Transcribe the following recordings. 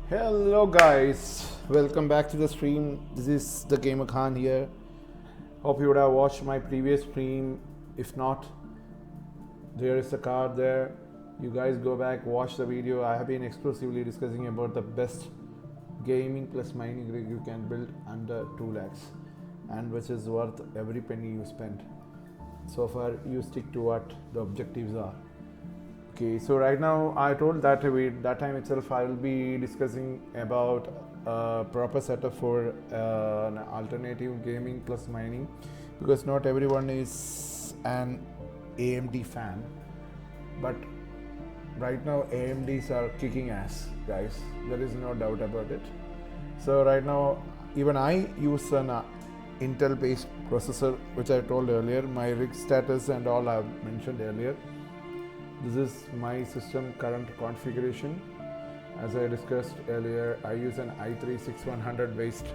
Hello guys, welcome back to the stream. This is the Gamer Khan here. Hope you would have watched my previous stream. If not, there is a card there. You guys go back, watch the video. I have been exclusively discussing about the best gaming plus mining rig you can build under 2 lakhs and which is worth every penny you spend. So far you stick to what the objectives are. Okay, so right now I told that that time itself I will be discussing about a proper setup for an alternative gaming plus mining, because not everyone is an AMD fan, but right now AMDs are kicking ass, guys. There is no doubt about it. So right now even I use an Intel based processor, which I told earlier. My rig status and all I have mentioned earlier. This is my system current configuration. As I discussed earlier, I use an i3-6100 based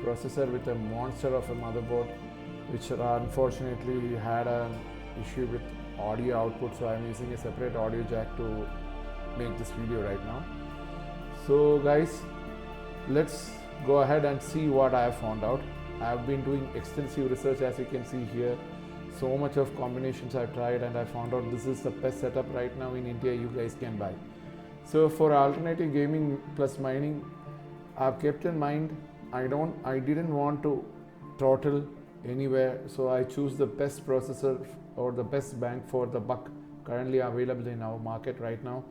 processor with a monster of a motherboard, which unfortunately had an issue with audio output, so I'm using a separate audio jack to make this video right now. So guys, let's go ahead and see what I have found out. I have been doing extensive research, as you can see here. So much of combinations I've tried, and I found out this is the best setup right now in India you guys can buy. So for alternative gaming plus mining, I've kept in mind I didn't want to throttle anywhere, so I choose the best processor or the best bang for the buck currently available in our market right now.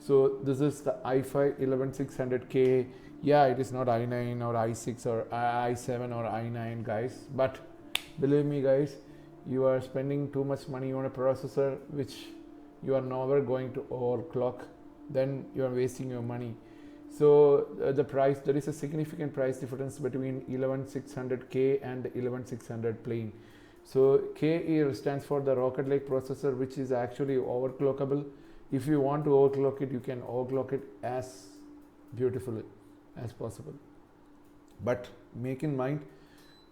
So this is the i5 11600K. Yeah, it is not i9 or i6 or i7 or i9, guys, but believe me guys, you are spending too much money on a processor which you are never going to overclock, then you are wasting your money. So the price, there is a significant price difference between 11600K and 11600 plain. So K here stands for the Rocket Lake processor, which is actually overclockable. If you want to overclock it, you can overclock it as beautifully as possible. But make in mind,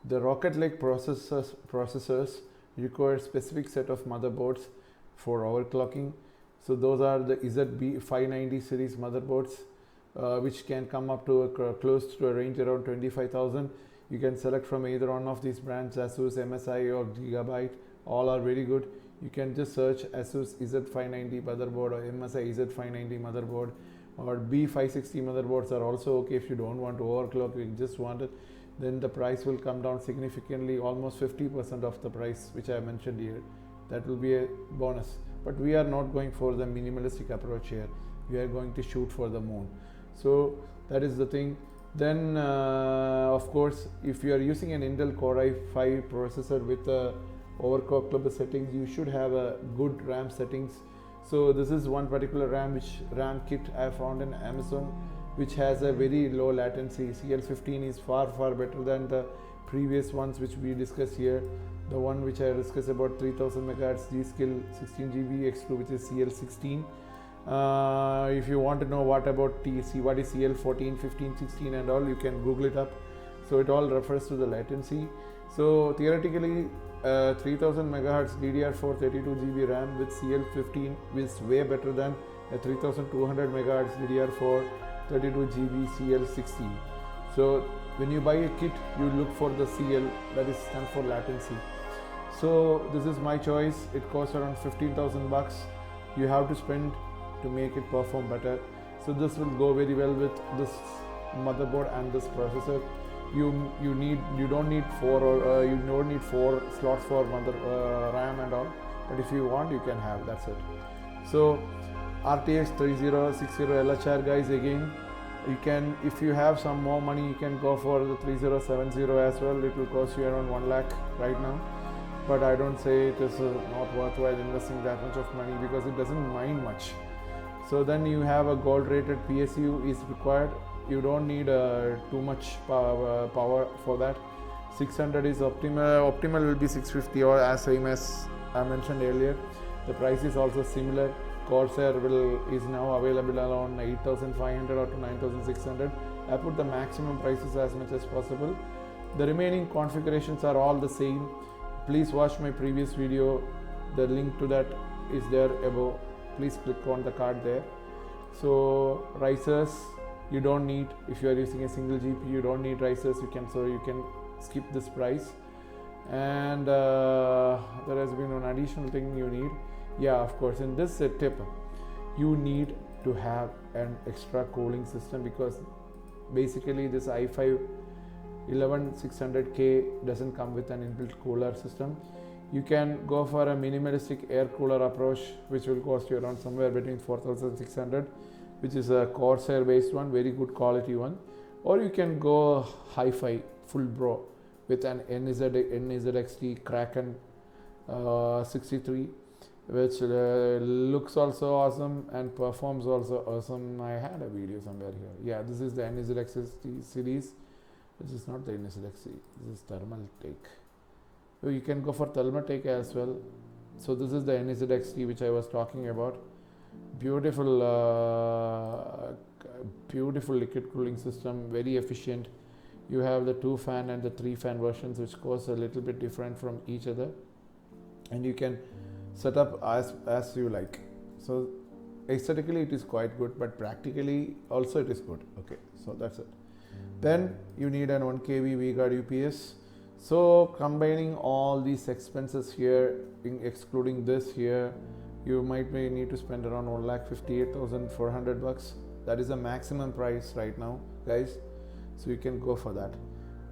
the Rocket Lake processors require specific set of motherboards for overclocking. So those are the ZB590 series motherboards, which can come up to close to a range around 25,000. You can select from either one of these brands, Asus, MSI or Gigabyte. All are very good. You can just search Asus Z590 motherboard or MSI Z590 motherboard, or B560 motherboards are also okay if you don't want to overclock, you just want it. Then the price will come down significantly, almost 50% of the price which I mentioned here. That will be a bonus. But we are not going for the minimalistic approach here. We are going to shoot for the moon. So that is the thing. Then of course, if you are using an Intel Core i5 processor with overclockable settings, you should have a good RAM settings. So this is one particular RAM kit I found in Amazon, which has a very low latency. CL15 is far better than the previous ones which we discussed here. The one which I discussed about 3000 MHz G.Skill 16GB X2, which is CL16. If you want to know what about what is CL14, 15, 16 and all, you can Google it up. So it all refers to the latency. So theoretically, 3000 MHz DDR4 32GB RAM with CL15 is way better than a 3200 MHz DDR4 32GB CL16. So when you buy a kit, you look for the CL, that is stands for latency. So this is my choice. It costs around 15,000 bucks. You have to spend to make it perform better. So this will go very well with this motherboard and this processor. You don't need four slots for RAM and all, but if you want, you can have. That's it. So RTX 3060 LHR, guys, again, you can, if you have some more money, you can go for the 3070 as well. It will cost you around 1 lakh right now, but I don't say it is not worthwhile investing that much of money because it doesn't mine much. So then you have a gold rated PSU is required. You don't need too much power for that. 600 is optimal will be 650 or as same as I mentioned earlier. The price is also similar. Corsair is now available around 8,500 or to 9,600. I put the maximum prices as much as possible. The remaining configurations are all the same. Please watch my previous video. The link to that is there above. Please click on the card there. So risers you don't need. If you are using a single GPU, you don't need risers. You can skip this price. And there has been an additional thing you need. Yeah, of course, in this tip you need to have an extra cooling system, because basically this i5 11600K doesn't come with an inbuilt cooler system. You can go for a minimalistic air cooler approach, which will cost you around somewhere between 4600, which is a Corsair based one, very good quality one. Or you can go hi-fi full bro with an NZXT Kraken 63, which looks also awesome and performs also awesome. I had a video somewhere here. Yeah, this is the NZXT series. This is not the NZXT, this is thermal take. So you can go for thermal take as well. So this is the NZXT which I was talking about. Beautiful liquid cooling system, very efficient. You have the 2 fan and the 3 fan versions, which goes a little bit different from each other, and you can set up as you like. So aesthetically it is quite good, but practically also it is good. Okay, so that's it. Then you need an 1 kV V-Guard UPS. So combining all these expenses here, excluding this here, you might need to spend around 1,58,400 bucks. That is the maximum price right now, guys. So you can go for that.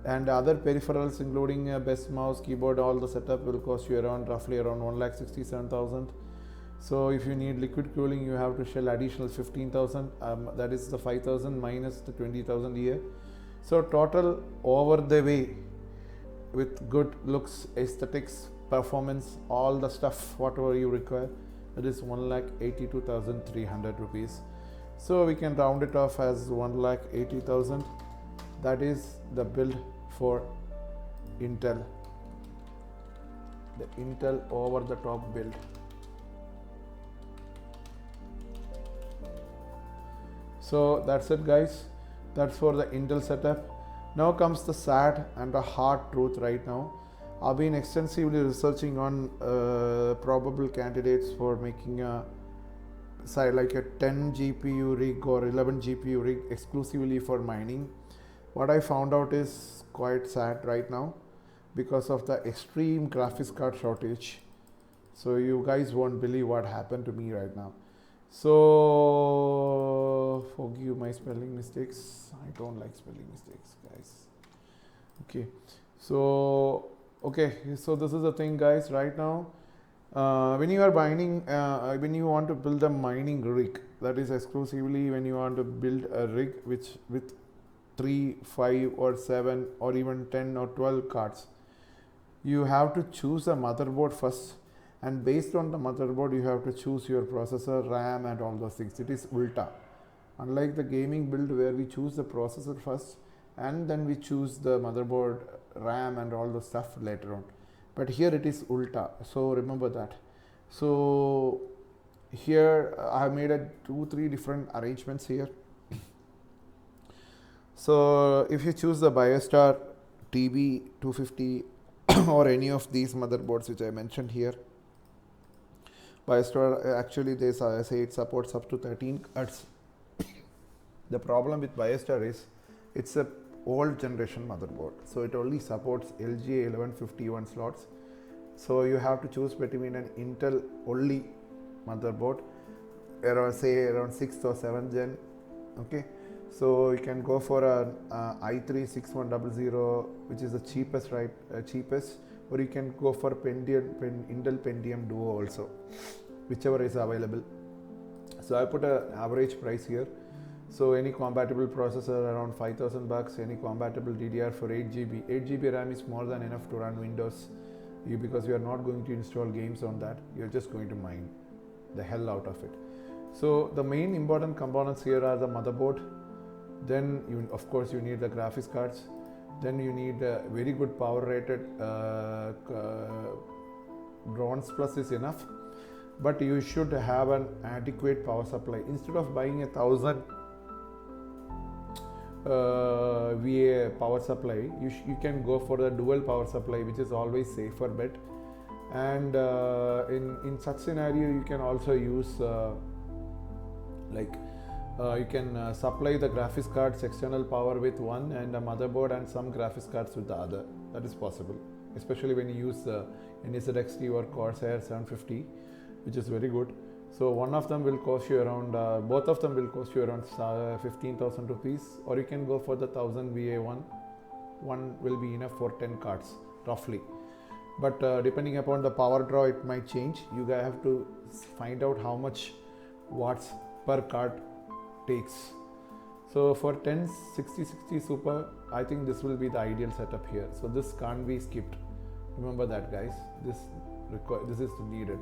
And other peripherals, including a best mouse, keyboard, all the setup will cost you roughly around 1,67,000. So if you need liquid cooling, you have to shell additional 15,000. That is the 5,000 minus the 20,000 here. So total over the way, with good looks, aesthetics, performance, all the stuff, whatever you require, that is 1,82,300 rupees. So we can round it off as 1,80,000. That is the build for Intel, the Intel over the top build. So that's it, guys. That's for the Intel setup. Now comes the sad and the hard truth right now. I've been extensively researching on probable candidates for making a like a 10 GPU rig or 11 GPU rig exclusively for mining. What I found out is quite sad right now because of the extreme graphics card shortage. So you guys won't believe what happened to me right now. So forgive my spelling mistakes. I don't like spelling mistakes, guys. Okay, so this is the thing, guys. Right now, when you are mining, when you want to build a mining rig, that is exclusively when you want to build a rig which with 3, 5 or 7 or even 10 or 12 cards, you have to choose a motherboard first, and based on the motherboard you have to choose your processor, RAM and all those things. It is ulta. Unlike the gaming build where we choose the processor first and then we choose the motherboard, RAM and all the stuff later on. But here it is ulta, so remember that. So here I have made 2-3 different arrangements here. So if you choose the BioStar TB250 or any of these motherboards which I mentioned here, BioStar actually they say it supports up to 13 cards. The problem with BioStar is it's a old generation motherboard, so it only supports LGA 1151 slots. So you have to choose between an Intel only motherboard, around 6th or 7th gen. Okay, so you can go for a i3 6100, which is the cheapest, right? Cheapest, or you can go for Intel Pentium Duo also, whichever is available. So I put an average price here. So any compatible processor around 5,000 bucks, any compatible DDR for 8 GB. 8 GB RAM is more than enough to run Windows, because you are not going to install games on that. You're just going to mine the hell out of it. So the main important components here are the motherboard. Then you, of course, you need the graphics cards. Then you need a very good power rated Bronze Plus is enough, but you should have an adequate power supply. Instead of buying 1,000 VA power supply, you can go for the dual power supply, which is always safer bet. And in such scenario, you can also use you can supply the graphics cards external power with one and a motherboard and some graphics cards with the other. That is possible, especially when you use NZ XT or Corsair 750, which is very good. So one of them will cost you around, both of them will cost you around 15,000 rupees, or you can go for the 1000 VA one. One will be enough for 10 cards roughly. But depending upon the power draw, it might change. You guys have to find out how much watts per card takes. So for 1060 Super, I think this will be the ideal setup here. So this can't be skipped. Remember that, guys. This is needed.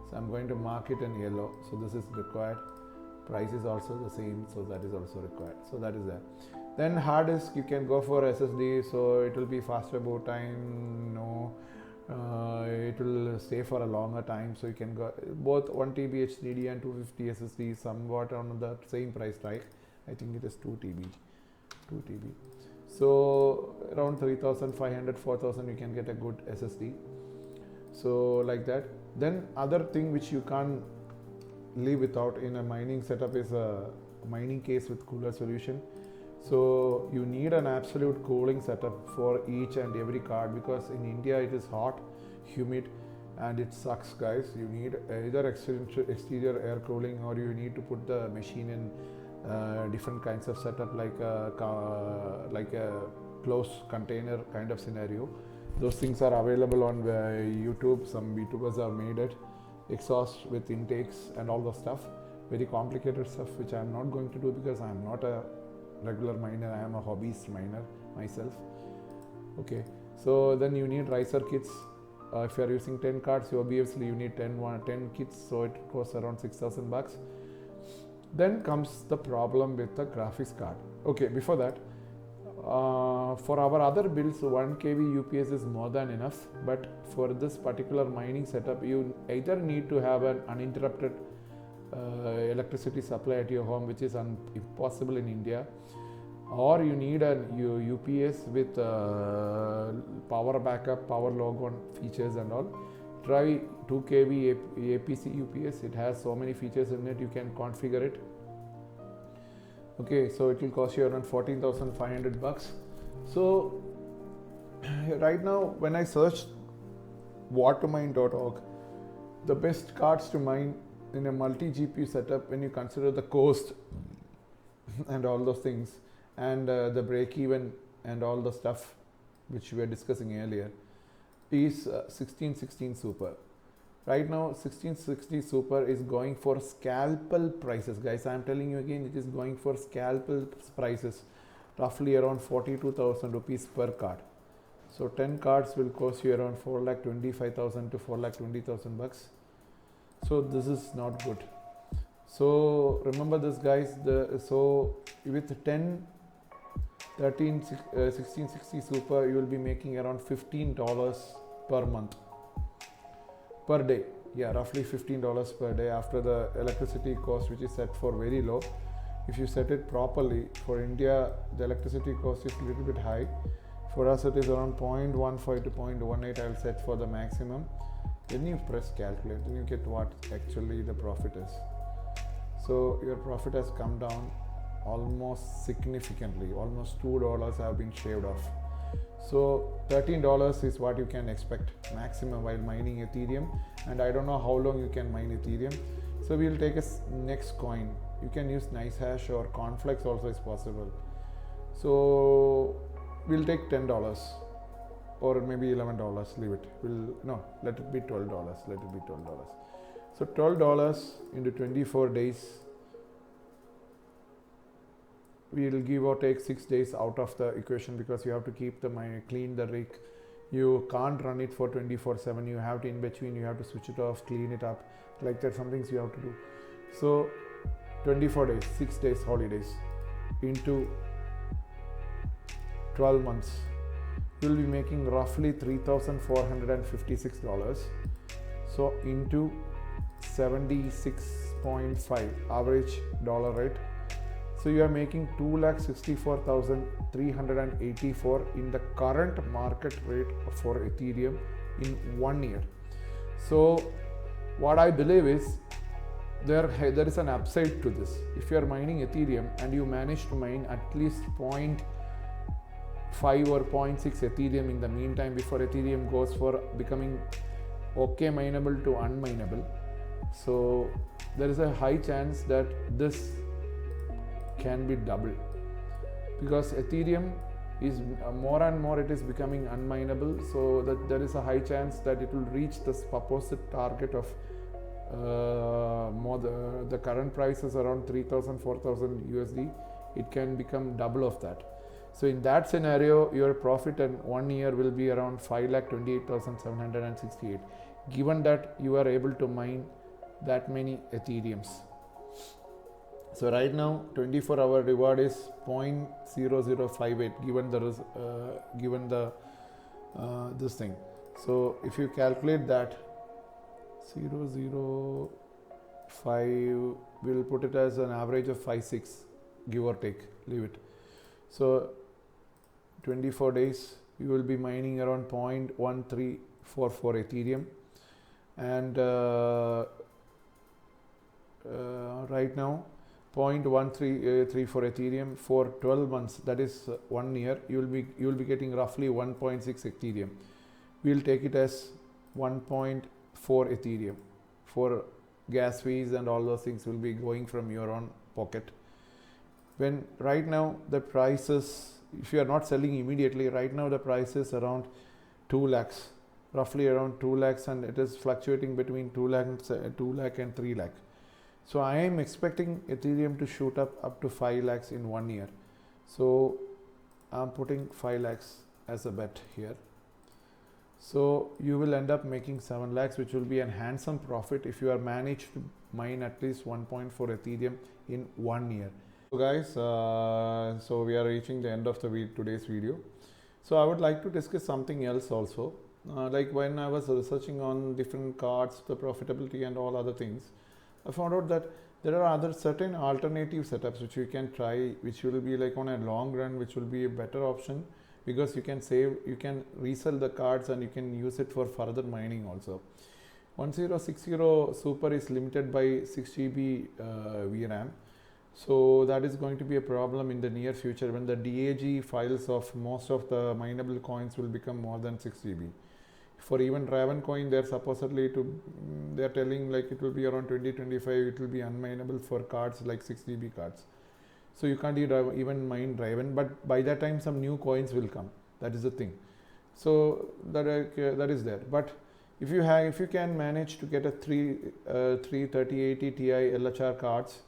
So I'm going to mark it in yellow. So this is required. Price is also the same, so that is also required. So that is there. Then hard disk, you can go for SSD. So it will be faster boot time. It will stay for a longer time. So you can go both 1 TB HDD and 250 SSD, somewhat on the same price tag. I think it is 2 TB. So around 3,500, 4,000 you can get a good SSD. So like that. Then other thing which you can't live without in a mining setup is a mining case with cooler solution. So you need an absolute cooling setup for each and every card, because in India it is hot, humid, and it sucks, guys. You need either exterior air cooling, or you need to put the machine in different kinds of setup, like a closed container kind of scenario. Those things are available on YouTube. Some YouTubers have made it, exhaust with intakes and all the stuff, very complicated stuff, which I am not going to do because I am not a regular miner. I am a hobbyist miner myself. Okay, so then you need riser kits. If you are using 10 cards, obviously you need 10 kits, so it costs around 6,000 bucks. Then comes the problem with the graphics card. Okay, before that, for our other builds, 1 kV UPS is more than enough, but for this particular mining setup, you either need to have an uninterrupted electricity supply at your home, which is impossible in India, or you need a UPS with power backup, power log on features and all. Try 2 kV APC UPS. It has so many features in it, you can configure it. Okay, so it will cost you around 14,500 bucks. So right now, when I searched watermine.org, the best cards to mine in a multi-GPU setup, when you consider the cost and all those things, and the break-even and all the stuff which we were discussing earlier, is 1616 Super. Right now 1660 Super is going for scalpel prices, guys. I am telling you again, it is going for scalpel prices, roughly around 42,000 rupees per card. So 10 cards will cost you around 4,25,000 to 4,20,000 bucks. So this is not good. So remember this, guys. So with 1660 Super, you will be making around $15 per month. Per day, yeah, roughly $15 per day after the electricity cost, which is set for very low. If you set it properly, for India, the electricity cost is a little bit high. For us, it is around 0.15 to 0.18. I will set for the maximum. Then you press calculate, then you get what actually the profit is. So your profit has come down almost significantly. Almost $2 have been shaved off. So $13 is what you can expect maximum while mining Ethereum, and I don't know how long you can mine Ethereum. So we'll take a next coin. You can use NiceHash or Conflux also is possible. So we'll take $10 or maybe $11. Leave it. Let it be $12. Let it be $12. So $12 into 24 days. We will give or take 6 days out of the equation, because you have to keep clean the rig. You can't run it for 24/7. You have to, in between, you have to switch it off, clean it up, like that. Some things you have to do. So 24 days, 6 days holidays into 12 months, you will be making roughly $3,456. So into 76.5 average dollar rate, So you are making 2,64,384 in the current market rate for Ethereum in 1 year. So what I believe is there is an upside to this. If you are mining Ethereum and you manage to mine at least 0.5 or 0.6 Ethereum in the meantime before Ethereum goes for becoming okay mineable to unmineable, so there is a high chance that this can be doubled, because Ethereum is more and more it is becoming unmineable, so that there is a high chance that it will reach the supposed target of the current price is around 3,000 4,000 USD. It can become double of that. So in that scenario, your profit in 1 year will be around 5,28,768, given that you are able to mine that many Ethereums. So right now 24-hour reward is 0.0058 given the this thing. So if you calculate that, 0.005, we'll put it as an average of 5.6, give or take, leave it. So 24 days you will be mining around 0.1344 Ethereum, and right now 0.134 Ethereum for 12 months, that is 1 year, you will be getting roughly 1.6 Ethereum. We'll take it as 1.4 Ethereum for gas fees and all those things will be going from your own pocket. When right now the prices, if you are not selling immediately, right now the price is around 2 lakhs, roughly around 2 lakhs, and it is fluctuating between 2 lakh and 3 lakh. So I am expecting Ethereum to shoot up to 5 lakhs in 1 year. So I'm putting 5 lakhs as a bet here. So you will end up making 7 lakhs, which will be a handsome profit if you are managed to mine at least 1.4 Ethereum in 1 year. So guys, so we are reaching the end of today's video. So I would like to discuss something else also. Like when I was researching on different cards, the profitability and all other things, I found out that there are other certain alternative setups which you can try, which will be like on a long run, which will be a better option, because you can resell the cards and you can use it for further mining also. 1060 Super is limited by 6 GB VRAM. So that is going to be a problem in the near future when the DAG files of most of the mineable coins will become more than 6 GB. For even Raven coin, they're telling like it will be around 2025, it will be unmineable for cards like 6 GB cards. So you can't even mine Raven, but by that time some new coins will come. That is the thing. So that is there. But if you can manage to get a 3080 Ti LHR cards,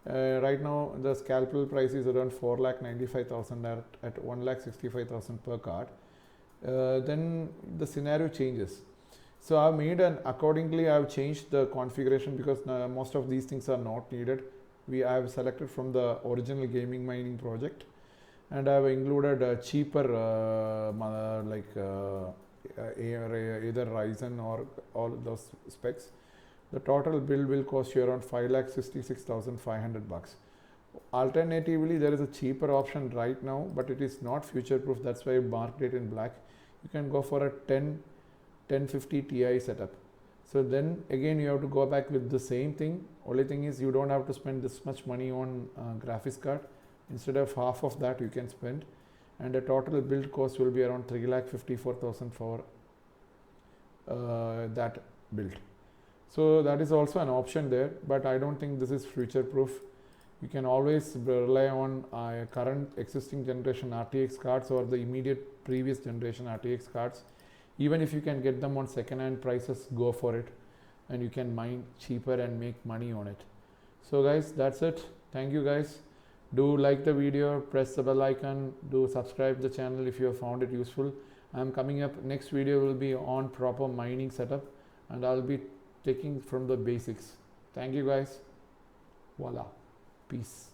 right now the scalpel price is around 4,95,000 at 1,65,000 per card. Then the scenario changes. So I've made accordingly I've changed the configuration, because most of these things are not needed. I have selected from the original gaming mining project, and I have included a cheaper either Ryzen or all those specs. The total build will cost you around 5,66,500 bucks. Alternatively, there is a cheaper option right now, but it is not future proof. That's why I marked it in black. You can go for a 1050 Ti setup. So then again you have to go back with the same thing. Only thing is you don't have to spend this much money on graphics card. Instead of half of that you can spend, and the total build cost will be around 3,54,000 for that build. So that is also an option there, but I don't think this is future proof. You can always rely on current existing generation RTX cards or the immediate previous generation RTX cards. Even if you can get them on second hand prices, go for it, and you can mine cheaper and make money on it. So guys, that's it. Thank you guys. Do like the video, press the bell icon, do subscribe the channel if you have found it useful. I'm coming up, next video will be on proper mining setup, and I'll be taking from the basics. Thank you guys. Voila. Peace.